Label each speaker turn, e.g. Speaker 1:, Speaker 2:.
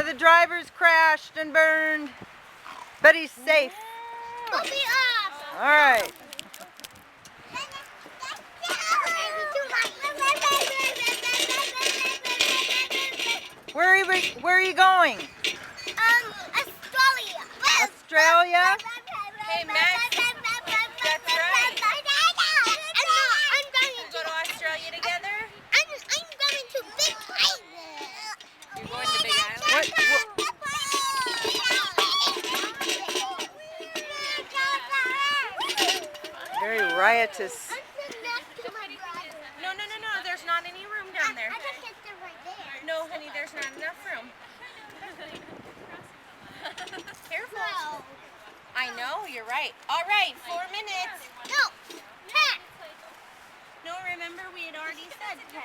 Speaker 1: the driver's crashed and burned, but he's safe.
Speaker 2: Pull me off.
Speaker 1: All right. Where are you going?
Speaker 2: Australia.
Speaker 1: Australia?
Speaker 3: Hey, Max. That's right.
Speaker 2: I'm going
Speaker 3: We'll go to Australia together?
Speaker 2: I'm going to Big Island.
Speaker 3: You're going to Big Island?
Speaker 1: Very riotous.
Speaker 3: No, there's not any room down there.
Speaker 2: I just sit there right there.
Speaker 3: No, honey, there's not enough room. Careful.
Speaker 2: No.
Speaker 3: I know, you're right. All right, 4 minutes.
Speaker 2: No. 10.
Speaker 3: No, remember we had already said 10.